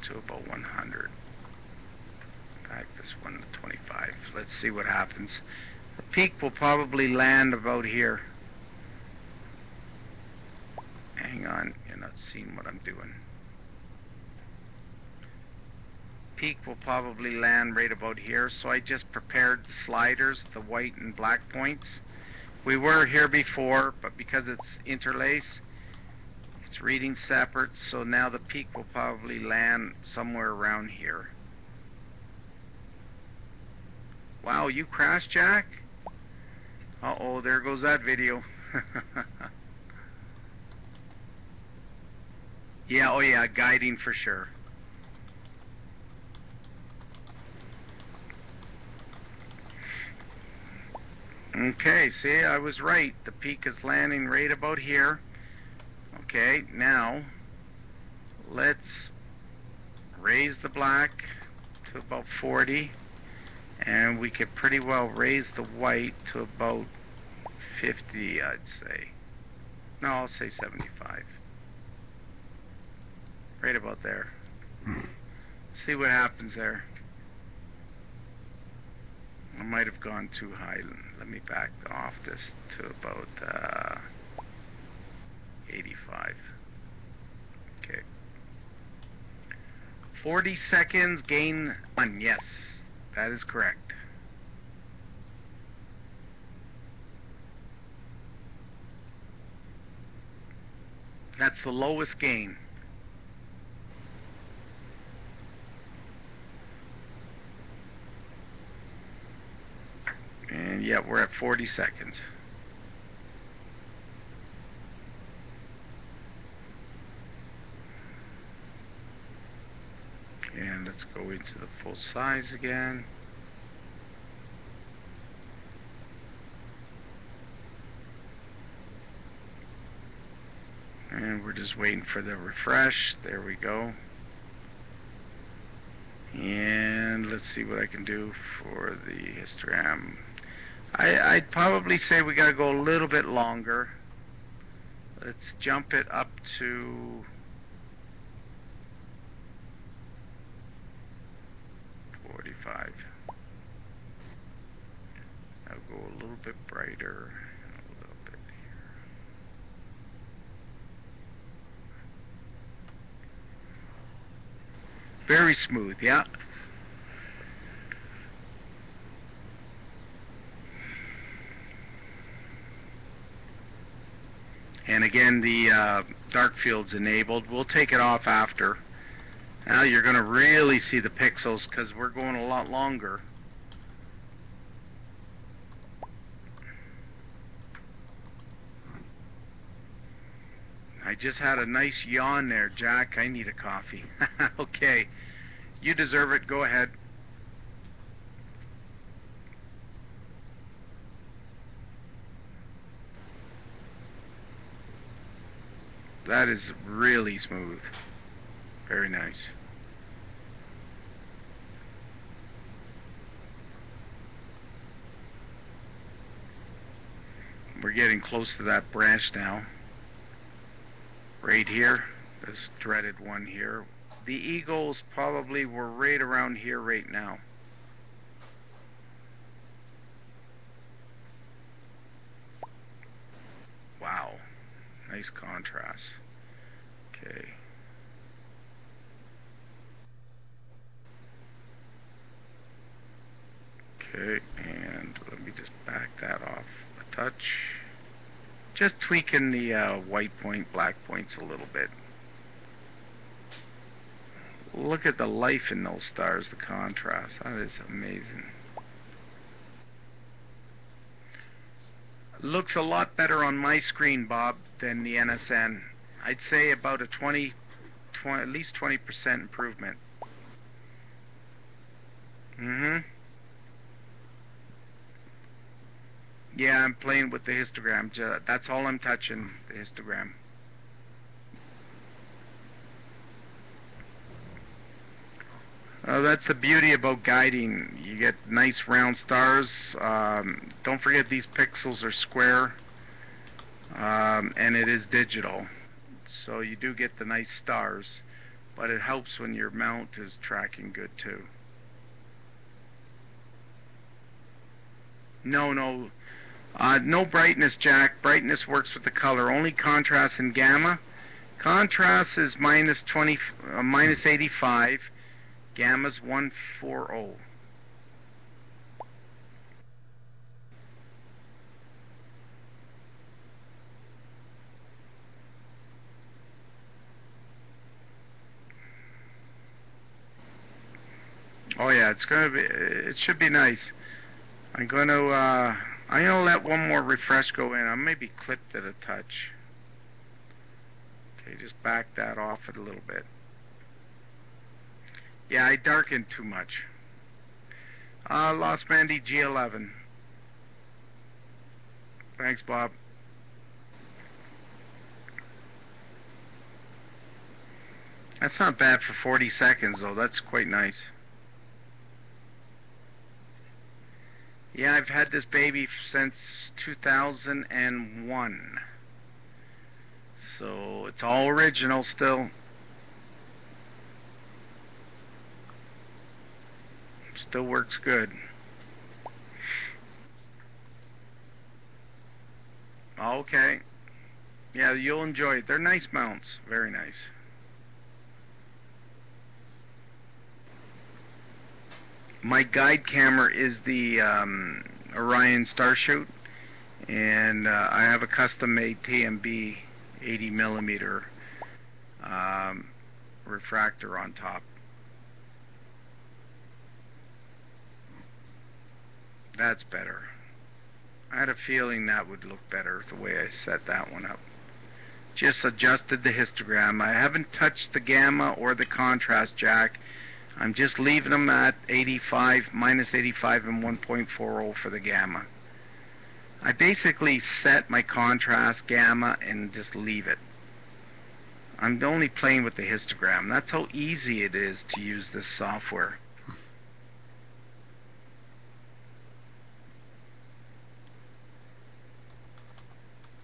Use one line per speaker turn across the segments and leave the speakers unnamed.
to about 100. Back this one to 25. Let's see what happens. The peak will probably land about here. Hang on, you're not seeing what I'm doing. Peak will probably land right about here, so I just prepared the sliders, the white and black points. We were here before, but because it's interlaced, it's reading separate, so now the peak will probably land somewhere around here. Wow, you crashed, Jack? Uh-oh, there goes that video. Yeah, oh yeah, guiding for sure. Okay, see, I was right. The peak is landing right about here. Okay, now let's raise the black to about 40, and we could pretty well raise the white to about 50, I'd say. No, I'll say 75. Right about there. See what happens there. I might have gone too high. Let me back off this to about 85. Okay. 40 seconds, gain 1. Yes, that is correct. That's the lowest gain. And yeah, we're at 40 seconds. And let's go into the full size again. And we're just waiting for the refresh. There we go. And let's see what I can do for the histogram. I'd probably say we gotta go a little bit longer. Let's jump it up to 45. I'll go a little bit brighter, a little bit here. Very smooth, yeah. And again, the dark field's enabled. We'll take it off after. Now you're going to really see the pixels because we're going a lot longer. I just had a nice yawn there, Jack. I need a coffee. Okay, you deserve it. Go ahead. That is really smooth. Very nice. We're getting close to that branch now. Right here, this dreaded one here. The eagles probably were right around here right now. Wow, nice contrast. Okay. Okay, and let me just back that off a touch. Just tweaking the white point, black points a little bit. Look at the life in those stars, the contrast. That is amazing. Looks a lot better on my screen, Bob, than the NSN. I'd say about a 20 at least 20% improvement. Yeah, I'm playing with the histogram. That's all I'm touching, the histogram. That's the beauty about guiding. You get nice round stars. Don't forget these pixels are square, and it is digital. So you do get the nice stars. but it helps when your mount is tracking good too. No brightness, Jack. Brightness works with the color. Only contrast and gamma. Contrast is minus 85. Gamma's 140. Oh yeah, it should be nice. I'm gonna let one more refresh go in. I'll maybe clip it a touch. Okay, just back that off it a little bit. Yeah, I darkened too much. Lost Mandy G11. Thanks, Bob. That's not bad for 40 seconds, though. That's quite nice. Yeah, I've had this baby since 2001. So it's all original still. Still works good. Okay. Yeah, you'll enjoy it. They're nice mounts. Very nice. My guide camera is the Orion Starshoot, and I have a custom-made TMB 80mm refractor on top. That's better. I had a feeling that would look better the way I set that one up. Just adjusted the histogram. I haven't touched the gamma or the contrast, Jack. I'm just leaving them at 85, minus 85 and 1.40 for the gamma. I basically set my contrast, gamma, and just leave it. I'm only playing with the histogram. That's how easy it is to use this software.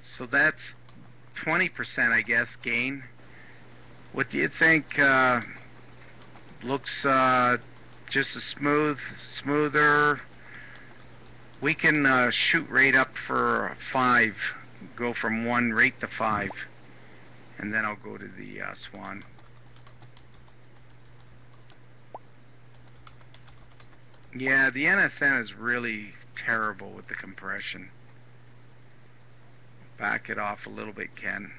So that's 20%, I guess, gain. What do you think? Looks just as smoother. We can shoot right up for 5, go from 1 right to 5, and then I'll go to the Swan. Yeah, the NSN is really terrible with the compression. Back it off a little bit, Ken.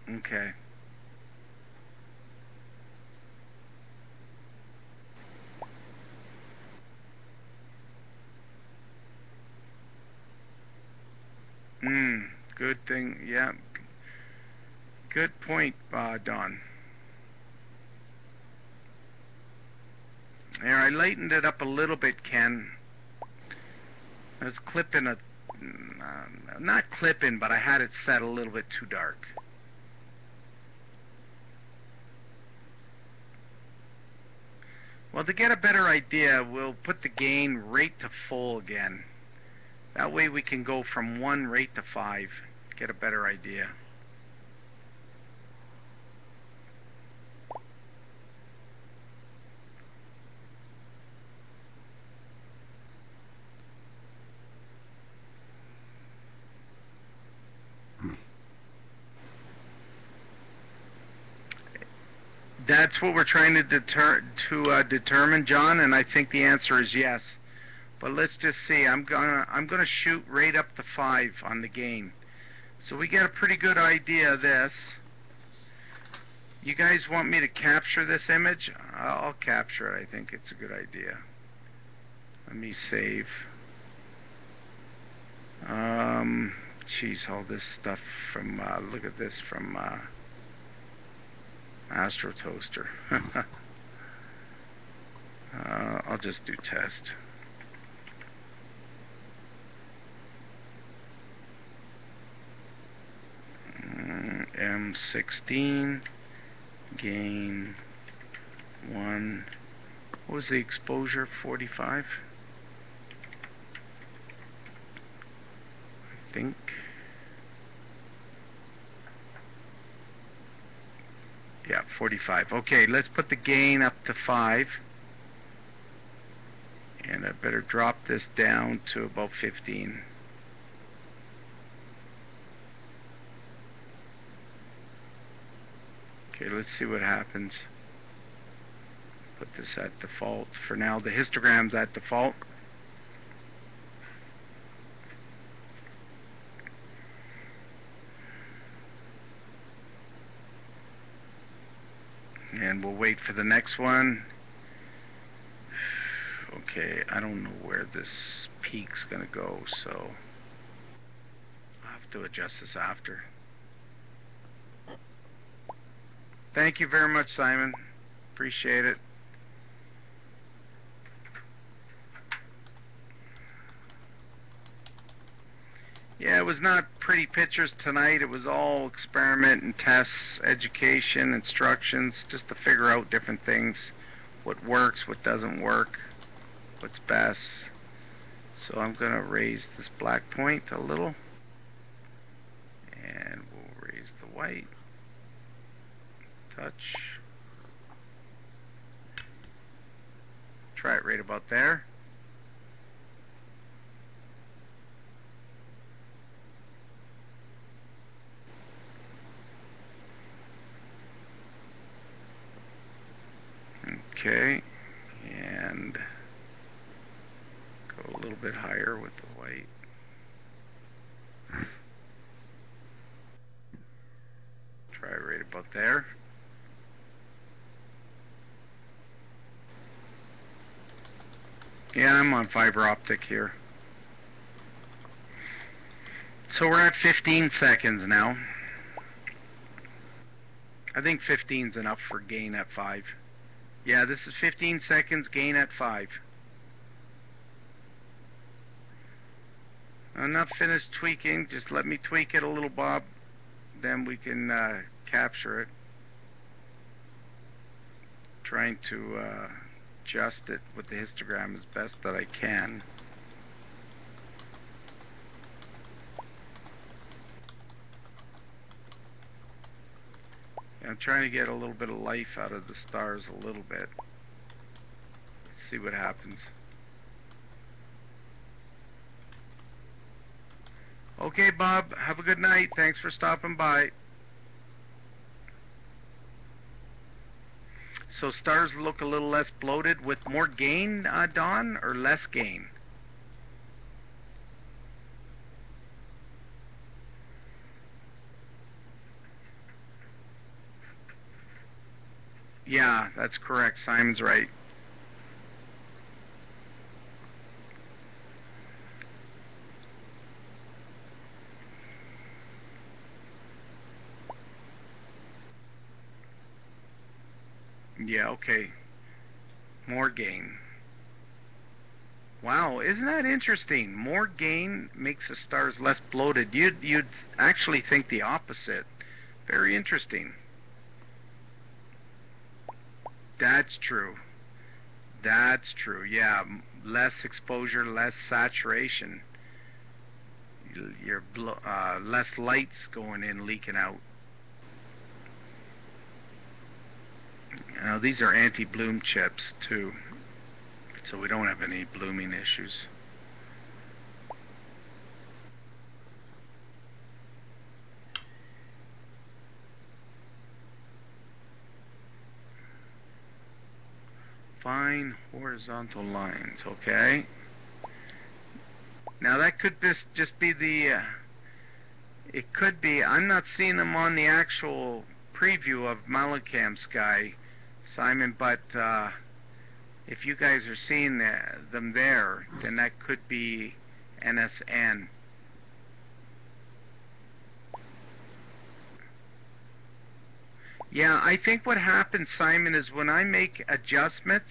Okay. Good thing. Yeah. Good point, Don. Here, I lightened it up a little bit, Ken. I was clipping not clipping, but I had it set a little bit too dark. Well, to get a better idea, we'll put the gain right to full again. That way we can go from 1 right to 5, get a better idea. That's what we're trying to determine, John, and I think the answer is yes. But let's just see. I'm gonna shoot right up to 5 on the gain, so we get a pretty good idea of this. You guys want me to capture this image? I'll capture it. I think it's a good idea. Let me save. Geez, all this stuff from look at this from Astro Toaster. I'll just do test. M16 gain 1. What was the exposure? 45. think. Yeah, 45. Okay, let's put the gain up to 5. And I better drop this down to about 15. Okay, let's see what happens. Put this at default. For now, the histogram's at default. And we'll wait for the next one. Okay, I don't know where this peak's gonna go, so I'll have to adjust this after. Thank you very much, Simon. Appreciate it. Yeah, it was not pretty pictures tonight. It was all experiment and tests, education, instructions, just to figure out different things. What works, what doesn't work, what's best. So I'm going to raise this black point a little. And we'll raise the white. Touch. Try it right about there. Okay, and go a little bit higher with the white. Try right about there. Yeah, I'm on fiber optic here. So we're at 15 seconds now. I think 15's enough for gain at 5. Yeah, this is 15 seconds, gain at 5. I'm not finished tweaking, just let me tweak it a little, Bob. Then we can capture it. Trying to adjust it with the histogram as best that I can. I'm trying to get a little bit of life out of the stars a little bit. Let's see what happens. Okay, Bob, have a good night. Thanks for stopping by. So stars look a little less bloated with more gain, Don, or less gain? Yeah, that's correct. Simon's right. Yeah, okay. More gain. Wow, isn't that interesting? More gain makes the stars less bloated. You'd actually think the opposite. Very interesting. That's true. That's true. Yeah, less exposure, less saturation. You're less lights going in, leaking out. Now these are anti-bloom chips too, so we don't have any blooming issues. Fine horizontal lines, okay. Now that could just be the, it could be, I'm not seeing them on the actual preview of Malacam Sky, Simon, but if you guys are seeing them there, then that could be NSN. Yeah, I think what happens, Simon, is when I make adjustments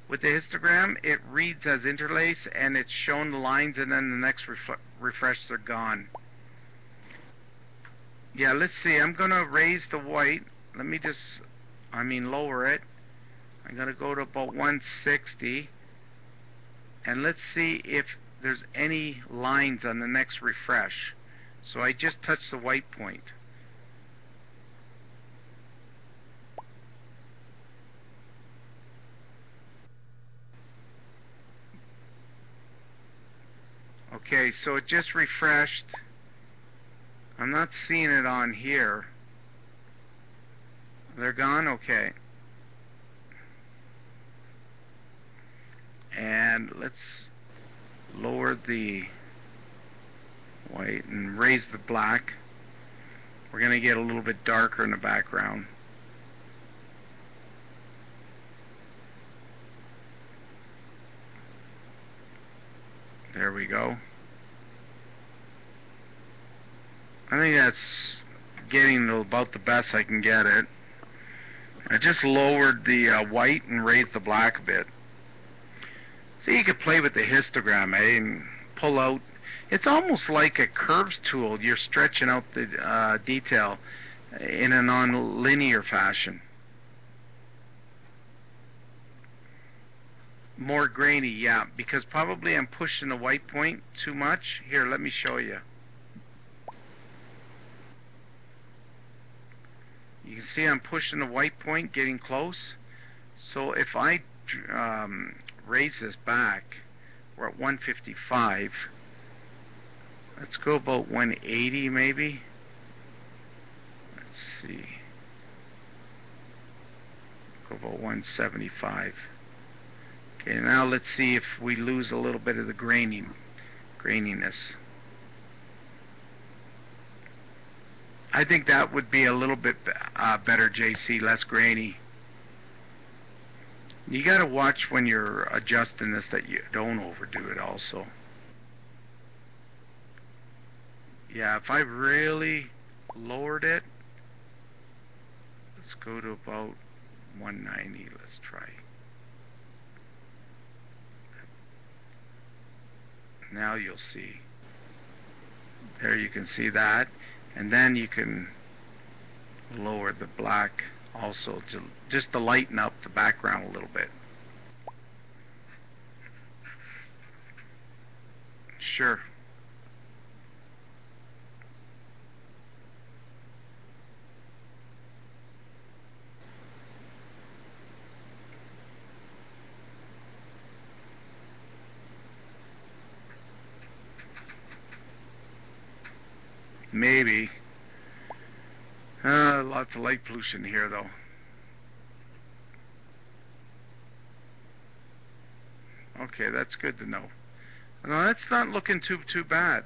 with the histogram, it reads as interlace and it's shown the lines, and then the next refresh they're gone. Yeah, let's see. I'm going to raise the white. Let me just, lower it. I'm going to go to about 160. And let's see if there's any lines on the next refresh. So I just touch the white point. Okay, so it just refreshed. I'm not seeing it on here. They're gone? Okay. And let's lower the white and raise the black. We're going to get a little bit darker in the background. There we go. I think that's getting about the best I can get it. I just lowered the white and raised the black a bit. See, you could play with the histogram, and pull out. It's almost like a curves tool. You're stretching out the detail in a non-linear fashion. More grainy, yeah, because probably I'm pushing the white point too much. Here, let me show you. You can see I'm pushing the white point, getting close. So if I raise this back, we're at 155. Let's go about 180 maybe. Let's see. Go about 175. Okay, now let's see if we lose a little bit of the graininess. I think that would be a little bit better, JC, less grainy. You got to watch when you're adjusting this that you don't overdo it also. Yeah, if I really lowered it, let's go to about 190. Let's try. Now you'll see. There you can see that. And then you can lower the black also, just to lighten up the background a little bit. Sure. Maybe. Lots of light pollution here, though. Okay, that's good to know. No, that's not looking too bad.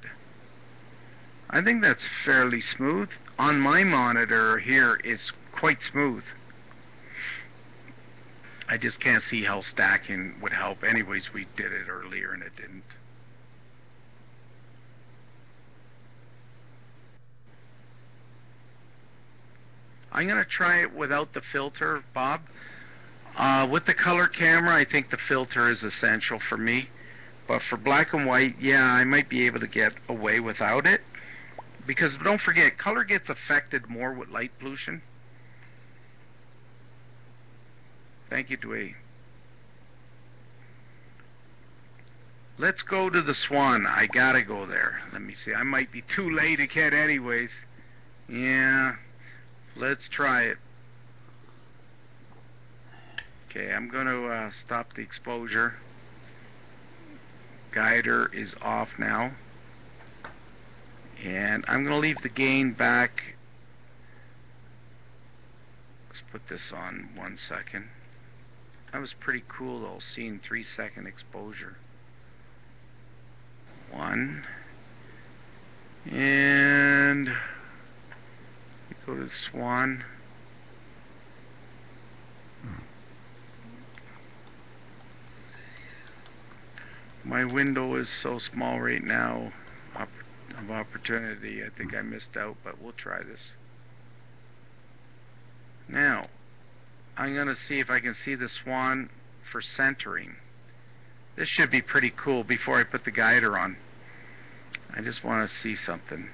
I think that's fairly smooth. On my monitor here, it's quite smooth. I just can't see how stacking would help. Anyways, we did it earlier and it didn't. I'm going to try it without the filter, Bob. With the color camera, I think the filter is essential for me. But for black and white, yeah, I might be able to get away without it. Because don't forget, color gets affected more with light pollution. Thank you, Dwayne. Let's go to the Swan. I gotta go there. Let me see. I might be too late again anyways. Yeah. Let's try it. Okay, I'm going to stop the exposure. Guider is off now. And I'm going to leave the gain back. Let's put this on 1 second. That was pretty cool though, seeing 3-second exposure. 1. And go to Swan. My window is so small right now of opportunity. I think I missed out, but we'll try this. Now, I'm going to see if I can see the Swan for centering. This should be pretty cool before I put the guider on. I just want to see something.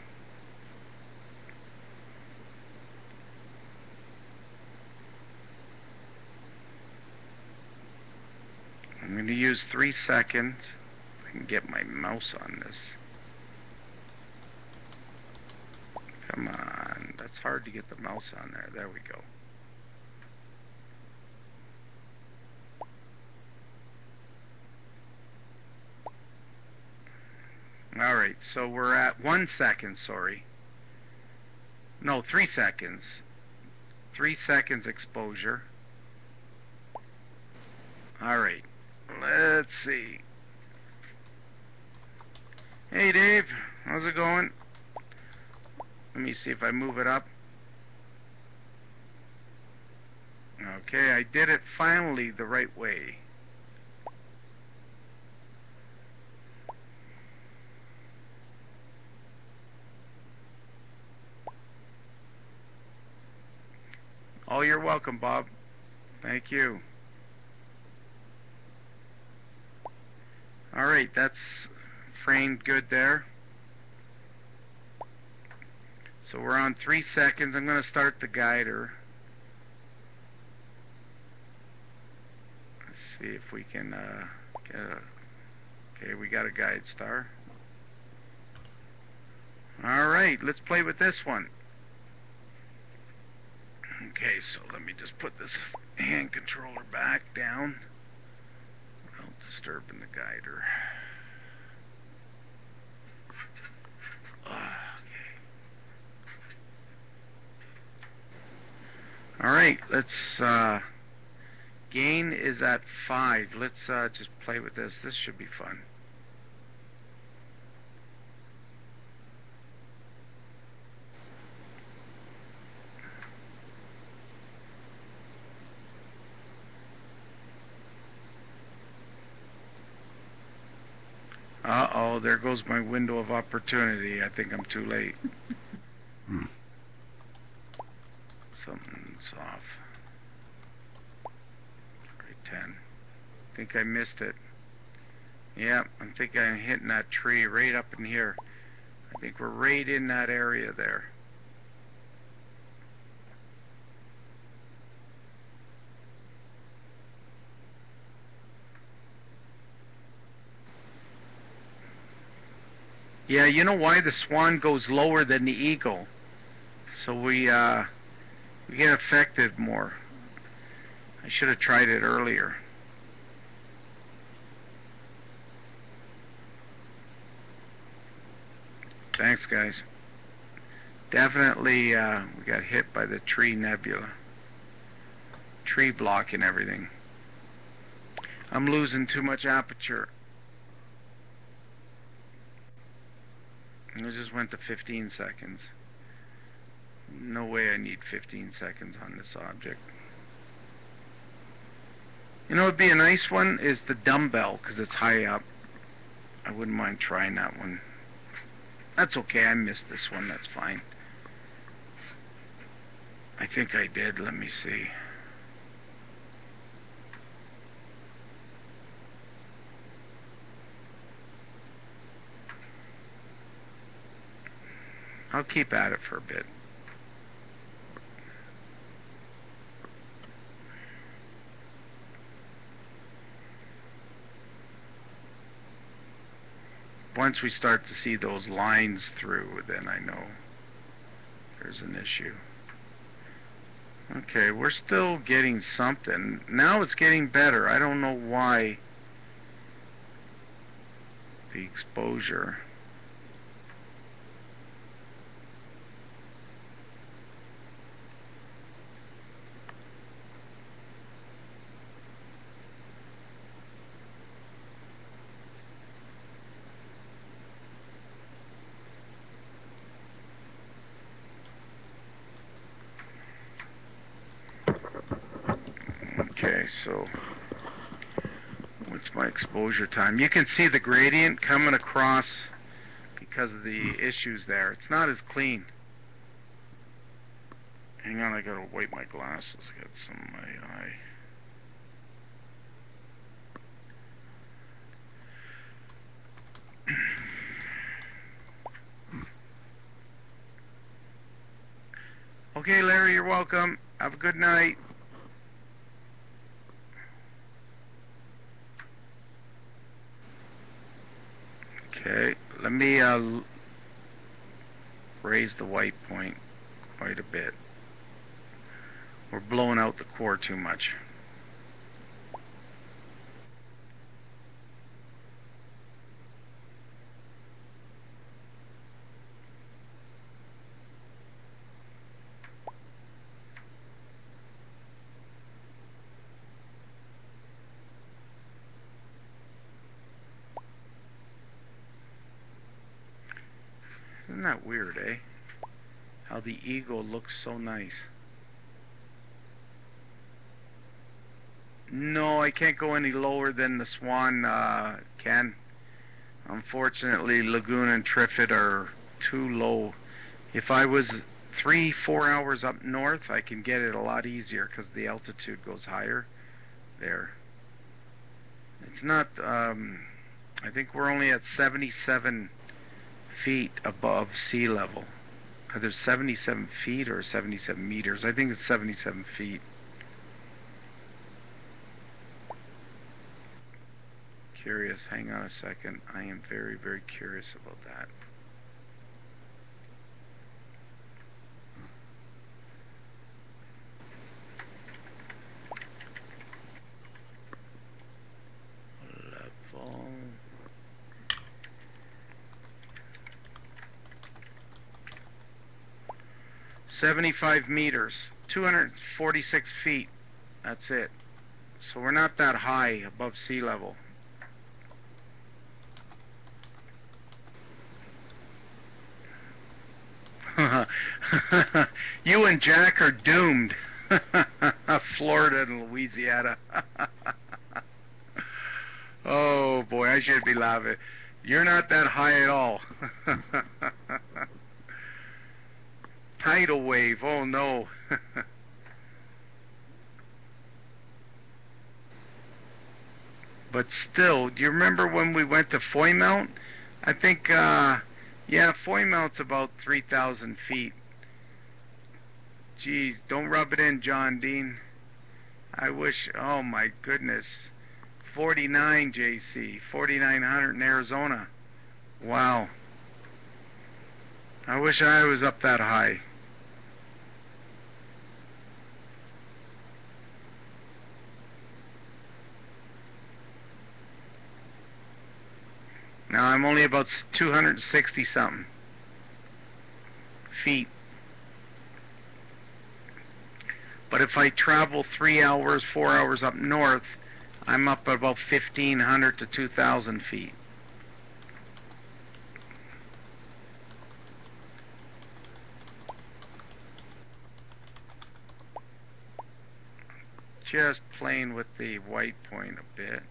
I'm going to use 3 seconds. I can get my mouse on this. Come on, that's hard to get the mouse on there. There we go. Alright, so we're at 1 second, sorry. No, 3 seconds. 3 seconds exposure. Alright, let's see. Hey Dave, how's it going? Let me see if I move it up. Okay, I did it finally the right way. Oh, you're welcome, Bob. Thank you. Alright, that's framed good there. So we're on 3 seconds. I'm going to start the guider. Let's see if we can get a... Okay, we got a guide star. Alright, let's play with this one. Okay, so let me just put this hand controller back down without disturbing the guider. Okay. Alright, let's gain is at 5. Let's just play with this. This should be fun. Uh-oh, there goes my window of opportunity. I think I'm too late. Something's off. Right, 10. I think I missed it. Yeah, I think I'm hitting that tree right up in here. I think we're right in that area there. Yeah, you know why the swan goes lower than the eagle? So we get affected more. I should have tried it earlier. Thanks, guys. Definitely, we got hit by the tree nebula. Tree block and everything. I'm losing too much aperture. I just went to 15 seconds. No way I need 15 seconds on this object. You know what would be a nice one is the dumbbell, because it's high up. I wouldn't mind trying that one. That's okay, I missed this one, that's fine. I think I did, let me see. I'll keep at it for a bit. Once we start to see those lines through, then I know there's an issue. Okay, we're still getting something. Now it's getting better. I don't know why the exposure. Okay, so what's my exposure time? You can see the gradient coming across because of the issues there. It's not as clean. Hang on, I gotta wipe my glasses. I got some in my eye. Okay, Larry, you're welcome. Have a good night. Okay, let me raise the white point quite a bit. We're blowing out the core too much. Isn't that weird, eh? How the eagle looks so nice. No, I can't go any lower than the Swan can. Unfortunately, Lagoon and Triffid are too low. If I was 3-4 hours up north, I can get it a lot easier because the altitude goes higher there. It's not, I think we're only at 77 feet above sea level. Either 77 feet or 77 meters. I think it's 77 feet. Curious. Hang on a second. I am very, very curious about that. Level. 75 meters, 246 feet. That's it. So we're not that high above sea level. You and Jack are doomed. Florida and Louisiana. Oh boy, I should be laughing. You're not that high at all. Tidal wave, oh no. But still, do you remember when we went to Foymount? I think, yeah, Foymount's about 3,000 feet. Geez, don't rub it in, John Dean. I wish, oh my goodness. 49 JC, 4,900 in Arizona. Wow. I wish I was up that high. Now I'm only about 260 something feet. But if I travel 3 hours, 4 hours up north, I'm up about 1,500 to 2,000 feet. Just playing with the white point a bit.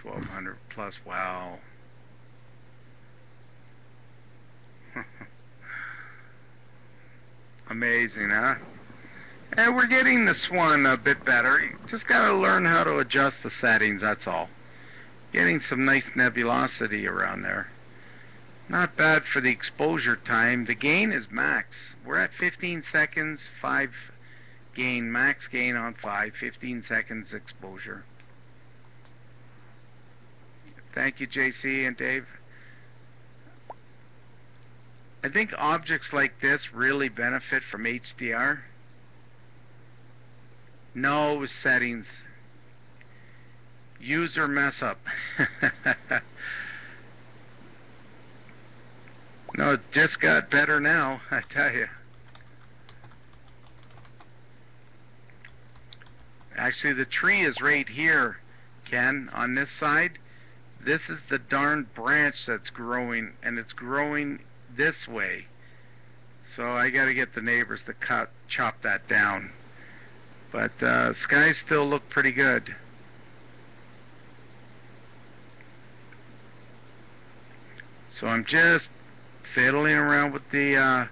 $1,200 plus, wow. Amazing, huh? And we're getting the Swan a bit better. You just gotta learn how to adjust the settings, that's all. Getting some nice nebulosity around there. Not bad for the exposure time. The gain is max. We're at 15 seconds, 5 gain, max gain on 5, 15 seconds exposure. Thank you, JC and Dave. I think objects like this really benefit from HDR. No settings. User mess up. No, it just got better now, I tell you. Actually, the tree is right here, Ken, on this side. This is the darn branch that's growing, and it's growing this way. So I got to get the neighbors to chop that down. But skies still look pretty good. So I'm just fiddling around with the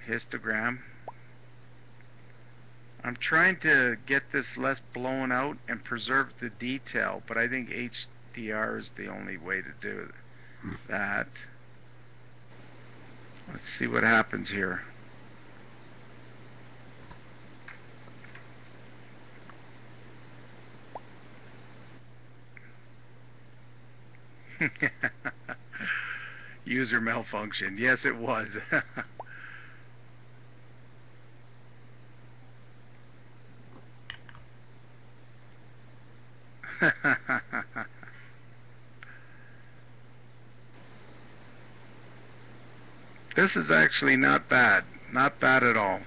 histogram. I'm trying to get this less blown out and preserve the detail, but I think HDR is the only way to do that. Let's see what happens here. User malfunction. Yes, it was. This is actually not bad. Not bad at all.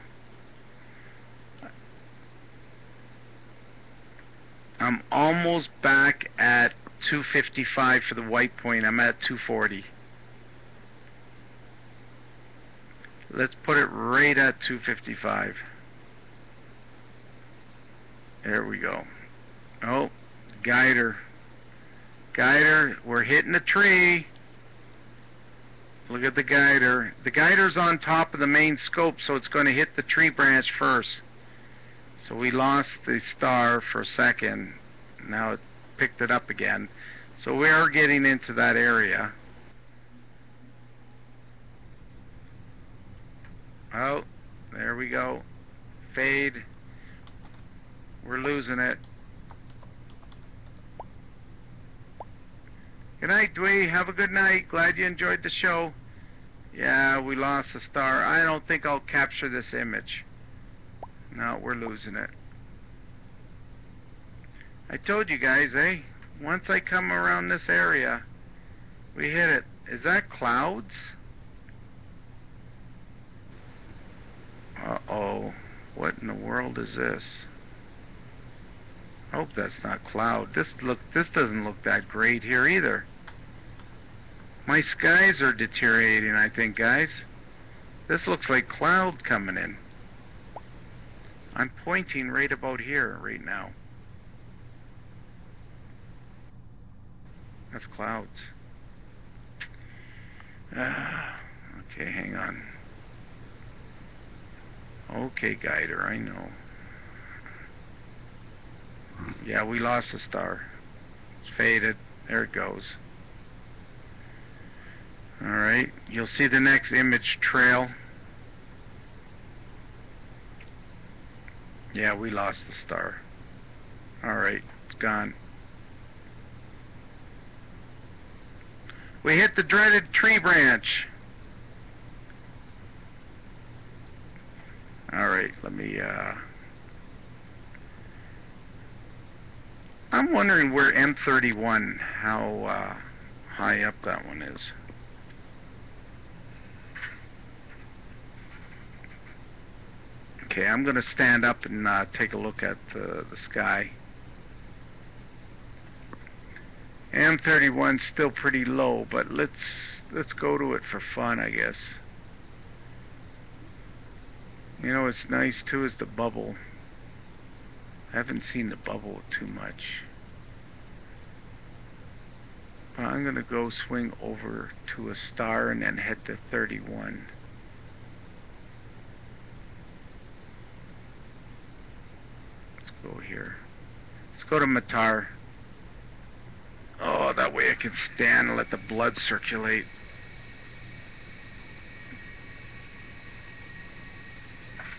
I'm almost back at 255 for the white point. I'm at 240. Let's put it right at 255. There we go. Oh, guider. Guider, we're hitting the tree. Look at the guider. The guider's on top of the main scope, so it's going to hit the tree branch first. So we lost the star for a second. Now it picked it up again. So we are getting into that area. Oh, there we go. Fade. We're losing it. Good night, Dwee. Have a good night. Glad you enjoyed the show. Yeah, we lost a star. I don't think I'll capture this image. No, we're losing it. I told you guys, eh? Once I come around this area, we hit it. Is that clouds? Uh-oh. What in the world is this? I hope that's not cloud. This doesn't look that great here either. My skies are deteriorating, I think, guys. This looks like cloud coming in. I'm pointing right about here right now. That's clouds. Okay, hang on. Okay, guider, I know. Yeah, we lost a star. It's faded. There it goes. Alright, you'll see the next image trail. Yeah, we lost the star. Alright, it's gone. We hit the dreaded tree branch. Alright, let me, I'm wondering where M31, how high up that one is. Okay, I'm going to stand up and take a look at the sky. M31's still pretty low, but let's go to it for fun, I guess. You know what's nice too is the bubble. I haven't seen the bubble too much. But I'm going to go swing over to a star and then head to 31. Let's go here. Let's go to Matar. Oh, that way I can stand and let the blood circulate.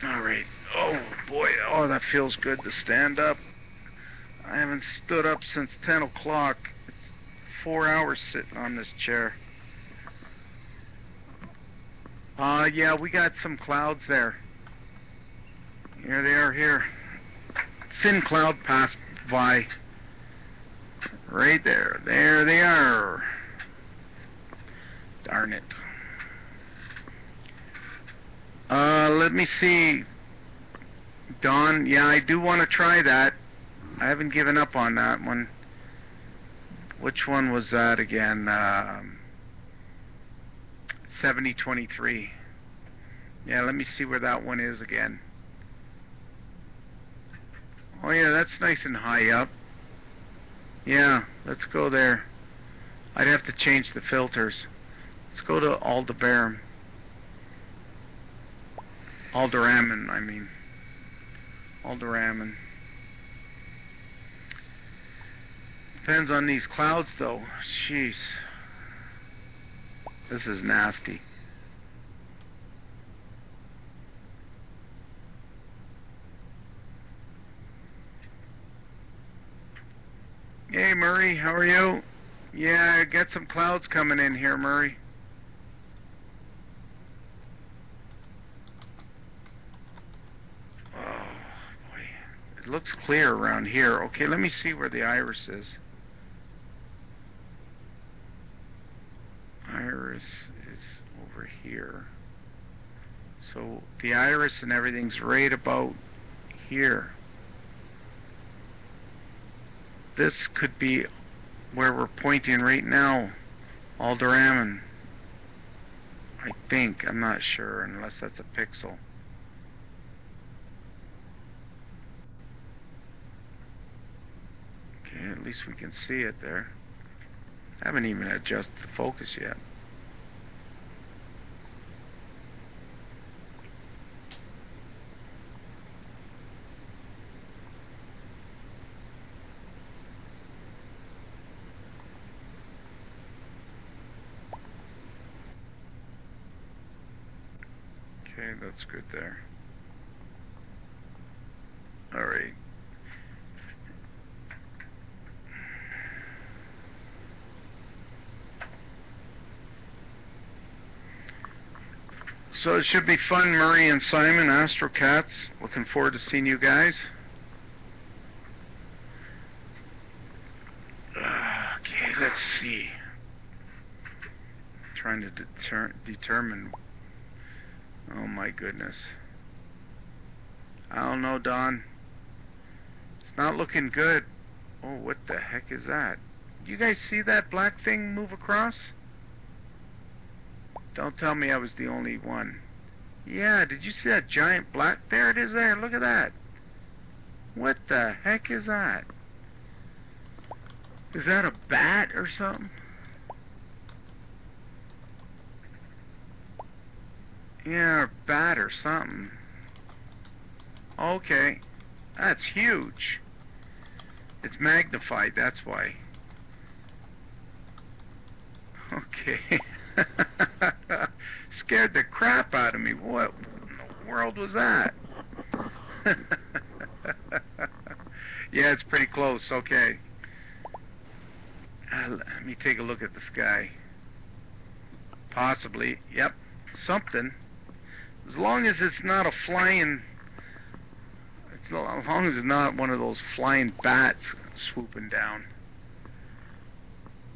Alright. Oh boy, oh, that feels good to stand up. I haven't stood up since 10 o'clock. It's 4 hours sitting on this chair. Yeah, we got some clouds there. Here they are here. Thin cloud passed by. Right there. There they are. Darn it. Let me see. Dawn, yeah, I do want to try that. I haven't given up on that one. Which one was that again? 7023. Yeah, let me see where that one is again. Oh yeah, that's nice and high up. Yeah, let's go there. I'd have to change the filters. Let's go to Aldebaran. Alderamin, I mean. Alderamin. Depends on these clouds though. Jeez. This is nasty. Hey Murray, how are you? Yeah, I got some clouds coming in here, Murray. Oh boy. It looks clear around here. Okay, let me see where the iris is. Iris is over here. So the iris and everything's right about here. This could be where we're pointing right now. Alderamin. I think. I'm not sure unless that's a pixel. Okay, at least we can see it there. I haven't even adjusted the focus yet. Okay, that's good there. All right. So it should be fun, Murray and Simon, Astro Cats. Looking forward to seeing you guys. Okay, let's see. Trying to determine. Oh my goodness. I don't know, Don. It's not looking good. Oh, what the heck is that? You guys see that black thing move across? Don't tell me I was the only one. Yeah, did you see that giant black? There it is there. Look at that. What the heck is that? Is that a bat or something? Yeah, a bat or something. Okay. That's huge. It's magnified, that's why. Okay. Scared the crap out of me. What in the world was that? Yeah, it's pretty close. Okay. Let me take a look at the sky. Possibly. Yep. Something. As long as it's not a flying... As long as it's not one of those flying bats swooping down.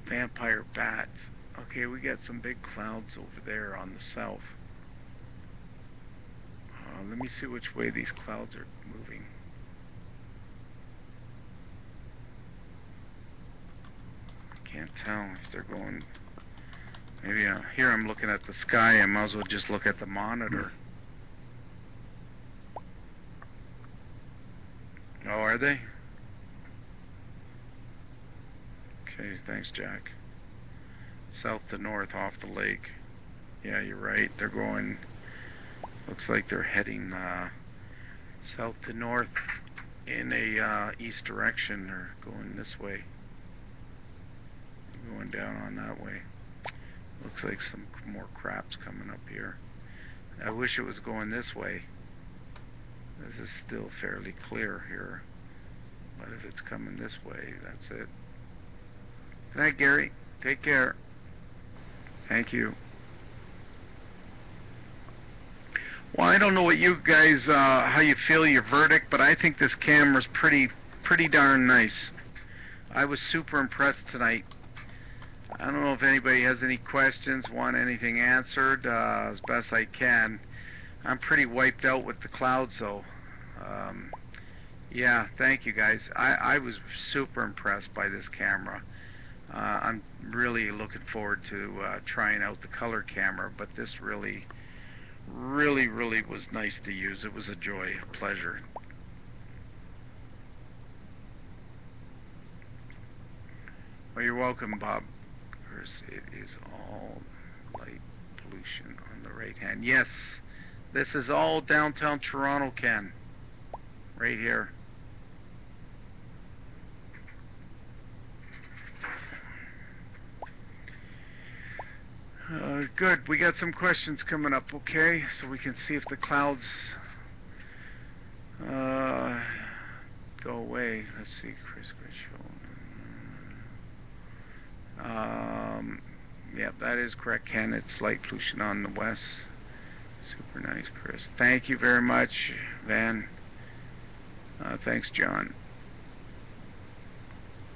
Vampire bats. Okay, we got some big clouds over there on the south. Let me see which way these clouds are moving. I can't tell if they're going... Maybe here I'm looking at the sky. I might as well just look at the monitor. Oh, are they? Okay, thanks, Jack. South to north off the lake. Yeah, you're right. They're going... Looks like they're heading south to north in a east direction. They're going this way. Going down on that way. Looks like some more crap's coming up here. I wish it was going this way. This is still fairly clear here. But if it's coming this way, that's it. Good night, Gary. Take care. Thank you. Well, I don't know what you guys, how you feel your verdict, but I think this camera's pretty darn nice. I was super impressed tonight. I don't know if anybody has any questions, want anything answered, as best I can. I'm pretty wiped out with the clouds, though. Yeah, thank you guys. I was super impressed by this camera. I'm really looking forward to trying out the color camera, but this really was nice to use. It was a joy, a pleasure. Well, you're welcome, Bob. Chris. It is all light pollution on the right hand. Yes, this is all downtown Toronto, Ken. Right here. Good. We got some questions coming up, okay? So we can see if the clouds go away. Let's see, Chris. Yeah, that is correct, Ken. It's light pollution on the west. Super nice, Chris. Thank you very much, Van. Thanks, John.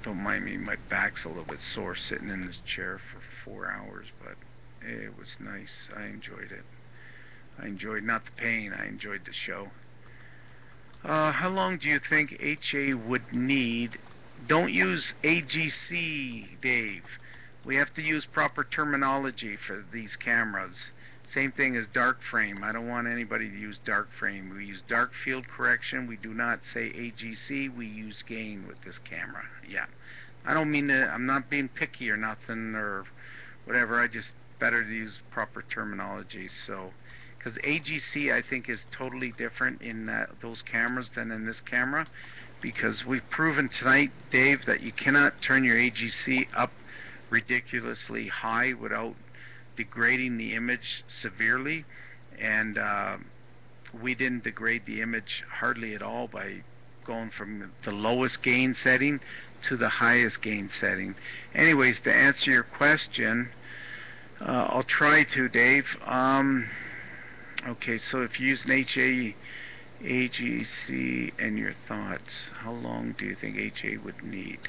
Don't mind me, my back's a little bit sore sitting in this chair for 4 hours, but it was nice. I enjoyed it. I enjoyed not the pain, I enjoyed the show. How long do you think HA would need? Don't use AGC, Dave. We have to use proper terminology for these cameras. Same thing as dark frame. I don't want anybody to use dark frame. We use dark field correction. We do not say AGC. We use gain with this camera. Yeah. I don't mean to, I'm not being picky or nothing or whatever. I just better to use proper terminology. So, because AGC I think is totally different in those cameras than in this camera, because we've proven tonight, Dave, that you cannot turn your AGC up ridiculously high without degrading the image severely, and we didn't degrade the image hardly at all by going from the lowest gain setting to the highest gain setting. Anyways, to answer your question, I'll try to, Dave. Okay, so if you use an HA, AGC, and your thoughts, how long do you think HA would need?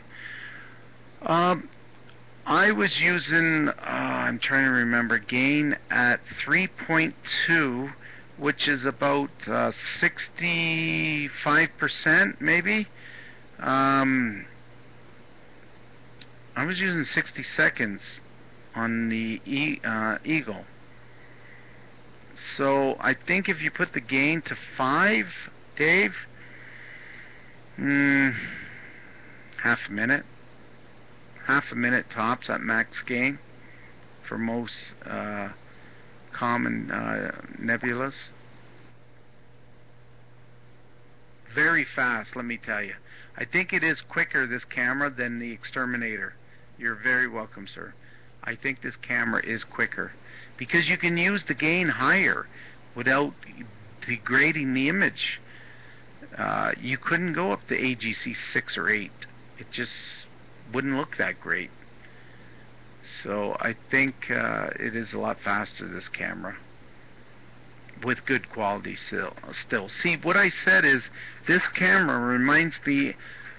I was using, I'm trying to remember, gain at 3.2, which is about 65% maybe. I was using 60 seconds on the Eagle. So I think if you put the gain to 5, Dave, half a minute. Half a minute tops at max gain for most common nebulas. Very fast, let me tell you. I think it is quicker, this camera, than the Exterminator. You're very welcome, sir. I think this camera is quicker because you can use the gain higher without degrading the image. You couldn't go up to AGC 6 or 8. It just wouldn't look that great. So I think it is a lot faster, this camera, with good quality still. See, what I said is this camera reminds me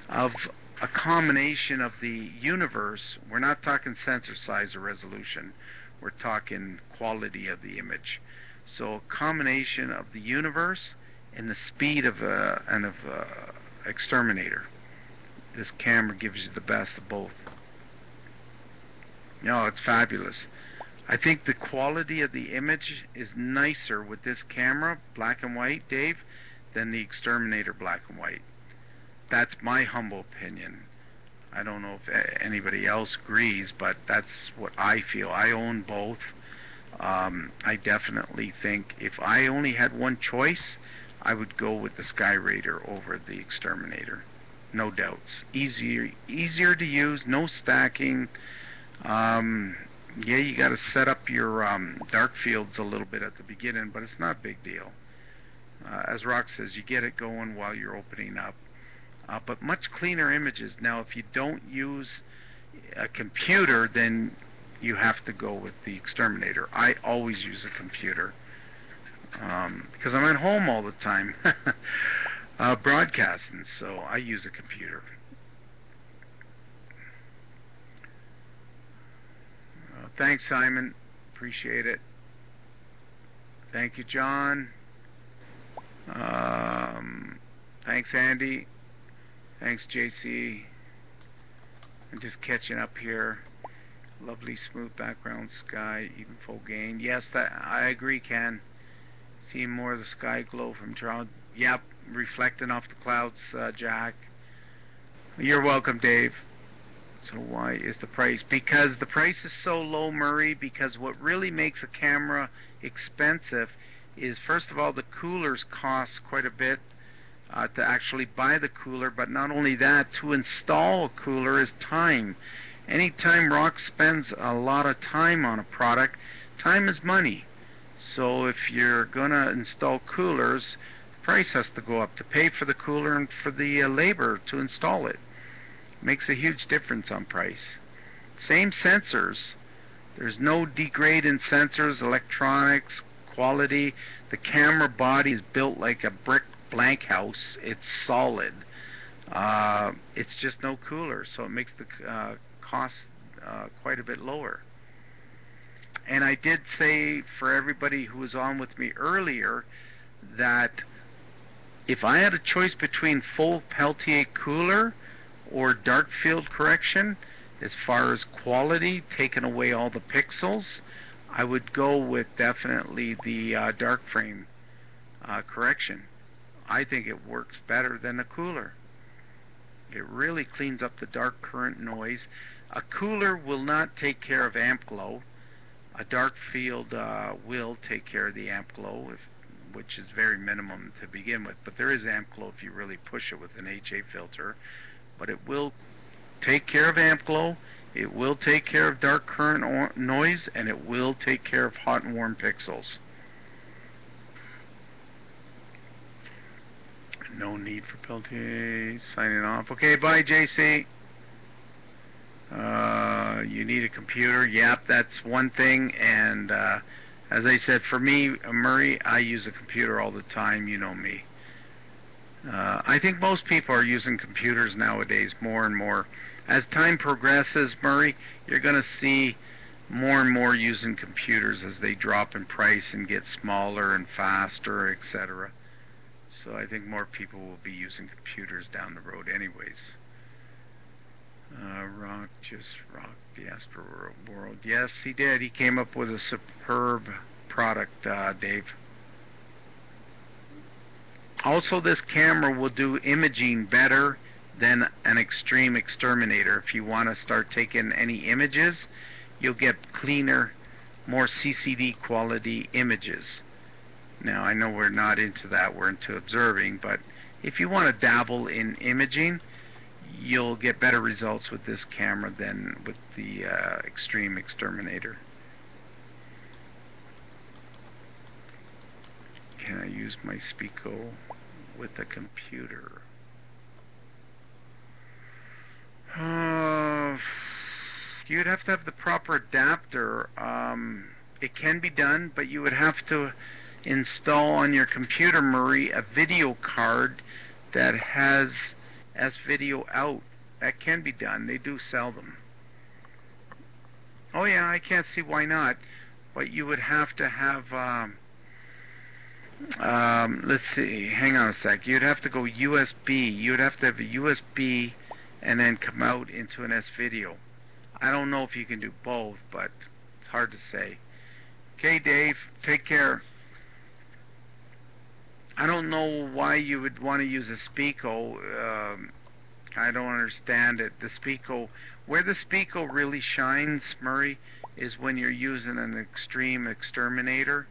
of a combination of the universe. We're not talking sensor size or resolution. We're talking quality of the image. So a combination of the universe and the speed of Exterminator. This camera gives you the best of both. No, it's fabulous. I think the quality of the image is nicer with this camera, black and white, Dave, than the Exterminator black and white. That's my humble opinion. I don't know if anybody else agrees, but that's what I feel. I own both. I definitely think if I only had one choice, I would go with the SkyRaider over the Exterminator. No doubts. Easier to use, no stacking. Yeah, you got to set up your dark fields a little bit at the beginning, but it's not a big deal. As Rock says, you get it going while you're opening up. But much cleaner images. Now, if you don't use a computer, then you have to go with the Exterminator. I always use a computer because I'm at home all the time. Broadcasting, so I use a computer. Thanks, Simon. Appreciate it. Thank you, John. Thanks, Andy. Thanks, JC. I'm just catching up here. Lovely smooth background sky, even full gain. Yes, I agree, Ken. Seeing more of the sky glow from Toronto. Yep, reflecting off the clouds, Jack. You're welcome, Dave. So why is the price? Because the price is so low, Murray, because what really makes a camera expensive is, first of all, the coolers cost quite a bit to actually buy the cooler, but not only that, to install a cooler is time. Anytime Rock spends a lot of time on a product, time is money. So if you're going to install coolers, the price has to go up to pay for the cooler and for the labor to install it. Makes a huge difference on price. Same sensors. There's no degrade in sensors, electronics, quality. The camera body is built like a brick blank house. It's solid. It's just no cooler, so it makes the cost quite a bit lower. And I did say for everybody who was on with me earlier that if I had a choice between full Peltier cooler or dark field correction, as far as quality, taking away all the pixels, I would go with definitely the dark frame correction. I think it works better than the cooler. It really cleans up the dark current noise. A cooler will not take care of amp glow. A dark field will take care of the amp glow, which is very minimum to begin with. But there is amp glow if you really push it with an HA filter. But it will take care of amp glow, it will take care of dark current noise, and it will take care of hot and warm pixels. No need for Peltier. Signing off. Okay, bye, JC. You need a computer. Yep, that's one thing. And as I said, for me, Murray, I use a computer all the time. You know me. I think most people are using computers nowadays more and more. As time progresses, Murray, you're going to see more and more using computers as they drop in price and get smaller and faster, etc. So I think more people will be using computers down the road anyways. Rock just rocked the Astro World. Yes, he did. He came up with a superb product, Dave. Also, this camera will do imaging better than an extreme exterminator. If you want to start taking any images, you'll get cleaner, more CCD quality images. Now, I know we're not into that, we're into observing, but if you want to dabble in imaging, you'll get better results with this camera than with the extreme exterminator. Can I use my Spico with a computer? You'd have to have the proper adapter. It can be done, but you would have to install on your computer, Murray, a video card that has S-Video out. That can be done. They do sell them. Oh yeah, I can't see why not. But you would have to have, let's see, hang on a sec. You'd have to go USB. You'd have to have a USB and then come out into an S-Video. I don't know if you can do both, but it's hard to say. Okay, Dave, take care. I don't know why you would want to use a Spico. I don't understand it. The Spico, where the Spico really shines, Murray, is when you're using an extreme exterminator.